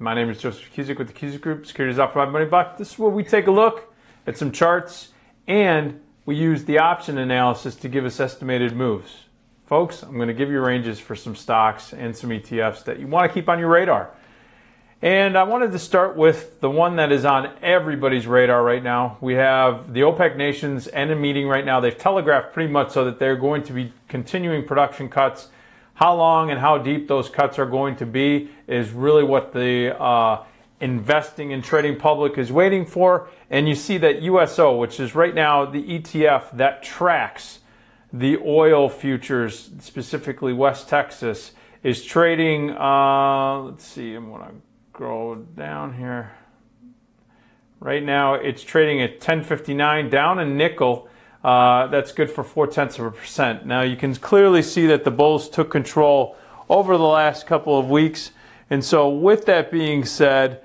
My name is Joseph Cusick with the Cusick Group, Securities Offered by Money Block. This is where we take a look at some charts and we use the option analysis to give us estimated moves. Folks, I'm going to give you ranges for some stocks and some ETFs that you want to keep on your radar. And I wanted to start with the one that is on everybody's radar right now. We have the OPEC nations and a meeting right now. They've telegraphed pretty much so that they're going to be continuing production cuts. How long and how deep those cuts are going to be is really what the investing and trading public is waiting for. And you see that USO, which is right now the ETF that tracks the oil futures, specifically West Texas, is trading, let's see, I'm going to go down here. Right now it's trading at 10.59, down a nickel. That's good for 0.4%. Now you can clearly see that the bulls took control over the last couple of weeks. And so with that being said,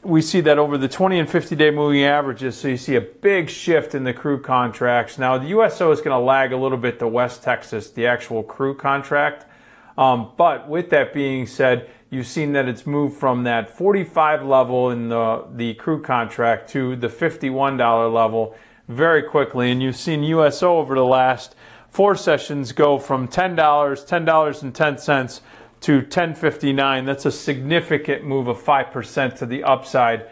we see that over the 20 and 50-day moving averages, so you see a big shift in the crude contracts. Now the USO is going to lag a little bit to West Texas, the actual crude contract. But with that being said, you've seen that it's moved from that 45 level in the crude contract to the $51 level very quickly, and you've seen USO over the last 4 sessions go from $10, $10.10 to $10.59. That's a significant move of 5% to the upside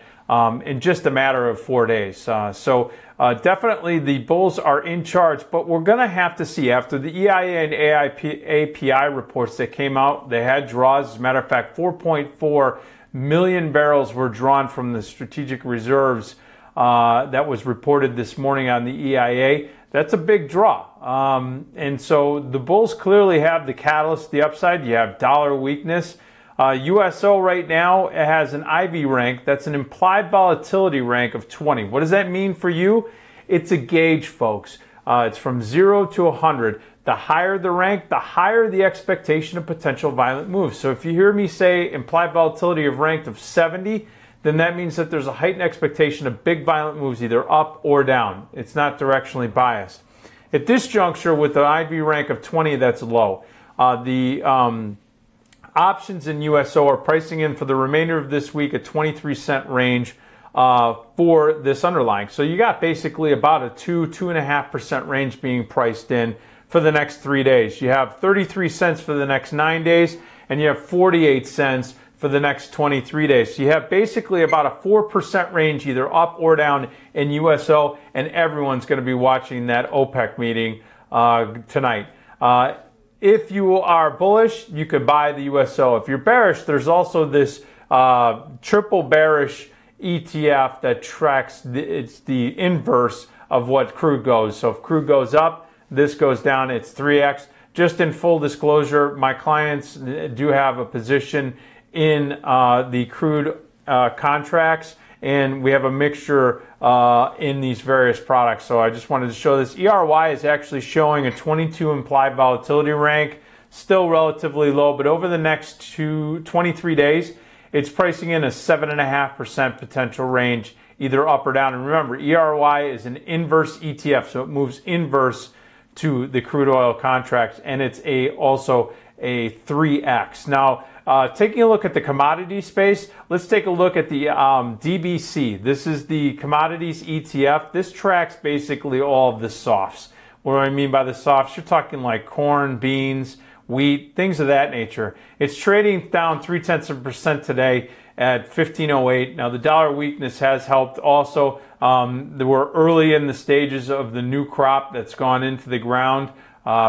in just a matter of 4 days. So definitely the bulls are in charge, but we're going to have to see after the EIA and API reports that came out. They had draws. As a matter of fact, 4.4 million barrels were drawn from the strategic reserves. That was reported this morning on the EIA. That's a big draw. And so the bulls clearly have the catalyst, the upside. You have dollar weakness. USO right now has an IV rank. That's an implied volatility rank of 20. What does that mean for you? It's a gauge, folks. It's from 0 to 100. The higher the rank, the higher the expectation of potential violent moves. So if you hear me say implied volatility of rank of 70, then that means that there's a heightened expectation of big violent moves either up or down. It's not directionally biased. At this juncture, with the IV rank of 20, that's low. The options in USO are pricing in for the remainder of this week a 23-cent range for this underlying. So you got basically about a 2.5% range being priced in for the next 3 days. You have 33 cents for the next 9 days, and you have 48 cents for the next 23 days. So you have basically about a 4% range either up or down in USO, and everyone's going to be watching that OPEC meeting tonight. If you are bullish, you could buy the USO. If you're bearish, there's also this triple bearish ETF that tracks, it's the inverse of what crude goes. So if crude goes up, this goes down, it's 3x. Just in full disclosure, my clients do have a position in the crude contracts, and we have a mixture in these various products. So I just wanted to show this. ERY is actually showing a 22 implied volatility rank, still relatively low, but over the next 23 days, it's pricing in a 7.5% potential range, either up or down. And remember, ERY is an inverse ETF, so it moves inverse to the crude oil contracts, and it's also a 3x. Now, taking a look at the commodity space, let's take a look at the DBC. This is the commodities ETF. This tracks basically all of the softs. What do I mean by the softs? You're talking like corn, beans, wheat, things of that nature. It's trading down 0.3% today at 15.08. Now, the dollar weakness has helped also. We're early in the stages of the new crop that's gone into the ground.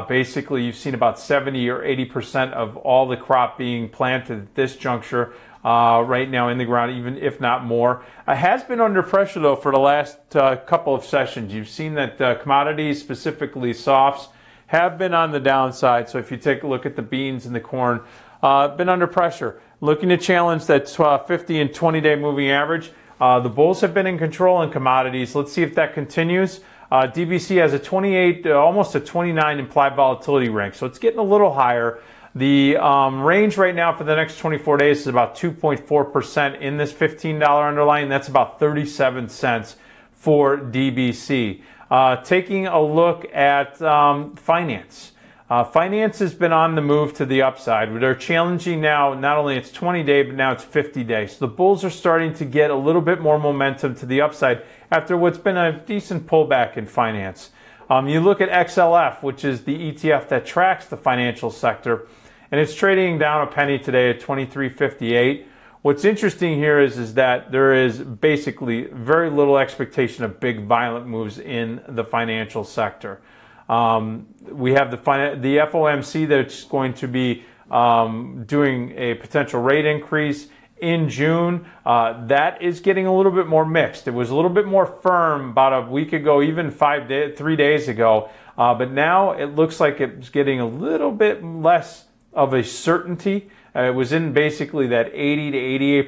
Basically, you've seen about 70 or 80% of all the crop being planted at this juncture right now in the ground, even if not more. It has been under pressure, though, for the last couple of sessions. You've seen that commodities, specifically softs, have been on the downside. So if you take a look at the beans and the corn, been under pressure. Looking to challenge that 50 and 20-day moving average. The bulls have been in control in commodities. Let's see if that continues. DBC has a 28, almost a 29 implied volatility rank, so it's getting a little higher. The range right now for the next 24 days is about 2.4% in this $15 underlying. That's about 37 cents for DBC. Taking a look at finance. Finance has been on the move to the upside. They're challenging now, not only it's 20-day, but now it's 50-day. So the bulls are starting to get a little bit more momentum to the upside after what's been a decent pullback in finance. You look at XLF, which is the ETF that tracks the financial sector, and it's trading down a penny today at 23.58. What's interesting here is that there is basically very little expectation of big violent moves in the financial sector. We have the FOMC that's going to be doing a potential rate increase in June. That is getting a little bit more mixed. It was a little bit more firm about a week ago, even 3 days ago, but now it looks like it's getting a little bit less of a certainty. It was in basically that 80 to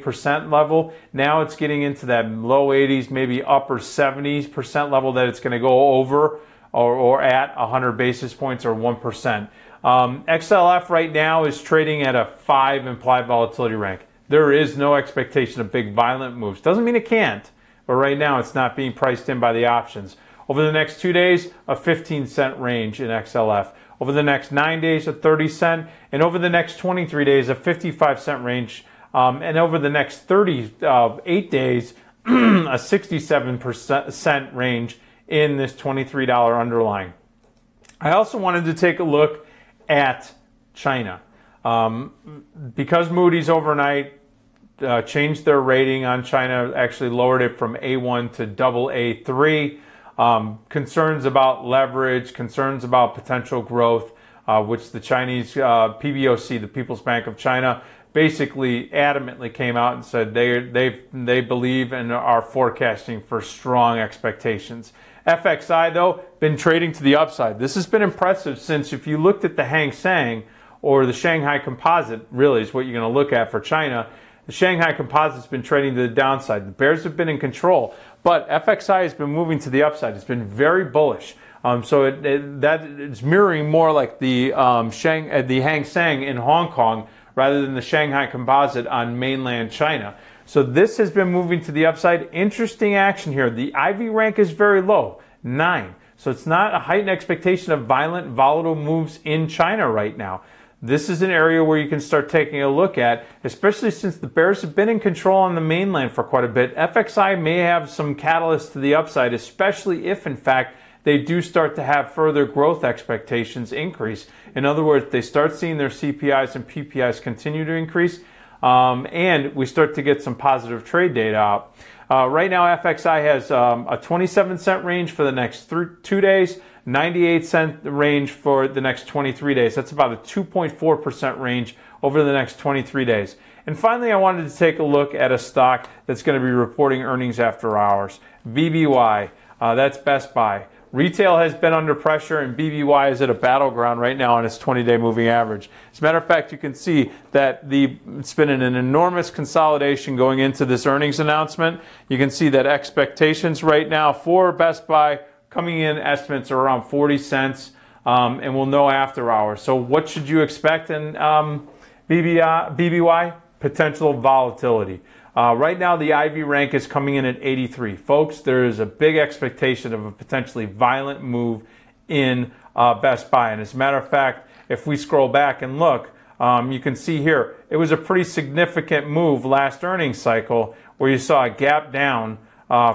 88% level. Now it's getting into that low 80s, maybe upper 70% level that it's going to go over or at 100 basis points or 1%. XLF right now is trading at a 5 implied volatility rank. There is no expectation of big violent moves. Doesn't mean it can't, but right now it's not being priced in by the options. Over the next 2 days, a 15-cent range in XLF. Over the next 9 days, a 30-cent. And over the next 23 days, a 55-cent range. And over the next 38 days, a 67% range in this $23 underlying. I also wanted to take a look at China. Because Moody's overnight changed their rating on China, actually lowered it from A1 to AA3. Concerns about leverage, concerns about potential growth, which the Chinese PBOC, the People's Bank of China, basically adamantly came out and said they believe and are forecasting for strong expectations. FXI, though, been trading to the upside. This has been impressive since if you looked at the Hang Seng or the Shanghai Composite, really is what you're going to look at for China. The Shanghai Composite's been trading to the downside. The bears have been in control, but FXI has been moving to the upside. It's been very bullish. So it's mirroring more like the Hang Seng in Hong Kong rather than the Shanghai Composite on mainland China. So this has been moving to the upside. Interesting action here. The IV rank is very low, 9. So it's not a heightened expectation of violent, volatile moves in China right now. This is an area where you can start taking a look at, especially since the bears have been in control on the mainland for quite a bit. FXI may have some catalyst to the upside, especially if, in fact, they do start to have further growth expectations increase. In other words, they start seeing their CPIs and PPIs continue to increase, and we start to get some positive trade data out. Right now, FXI has a 27-cent range for the next 2 days, 98-cent range for the next 23 days. That's about a 2.4% range over the next 23 days. And finally, I wanted to take a look at a stock that's going to be reporting earnings after hours. BBY, that's Best Buy. Retail has been under pressure, and BBY is at a battleground right now on its 20-day moving average. As a matter of fact, you can see that it's been an enormous consolidation going into this earnings announcement. You can see that expectations right now for Best Buy coming in, estimates are around 40 cents, and we'll know after hours. So what should you expect in BBY? Potential volatility. Right now, the IV rank is coming in at 83. Folks, there is a big expectation of a potentially violent move in Best Buy. And as a matter of fact, if we scroll back and look, you can see here, it was a pretty significant move last earnings cycle where you saw a gap down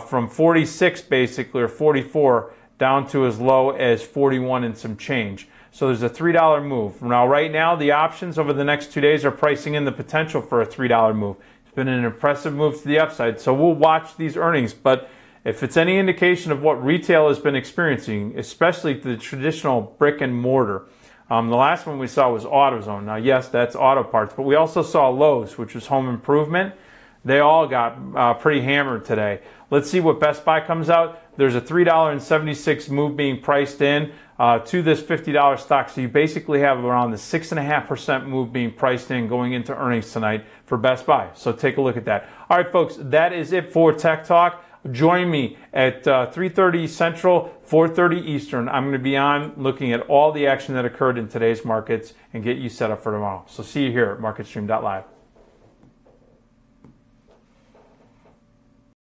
from 46 basically, or 44, down to as low as 41 and some change. So there's a $3 move. Now, right now, the options over the next 2 days are pricing in the potential for a $3 move. Been an impressive move to the upside, so we'll watch these earnings. But if it's any indication of what retail has been experiencing, especially the traditional brick and mortar, the last one we saw was AutoZone. Now, yes, that's auto parts, but we also saw Lowe's, which was home improvement. They all got pretty hammered today. Let's see what Best Buy comes out. There's a $3.76 move being priced in to this $50 stock. So you basically have around the 6.5% move being priced in going into earnings tonight for Best Buy. So take a look at that. All right, folks, that is it for Tech Talk. Join me at 3:30 Central, 4:30 Eastern. I'm going to be on looking at all the action that occurred in today's markets and get you set up for tomorrow. So see you here at MarketStream.live.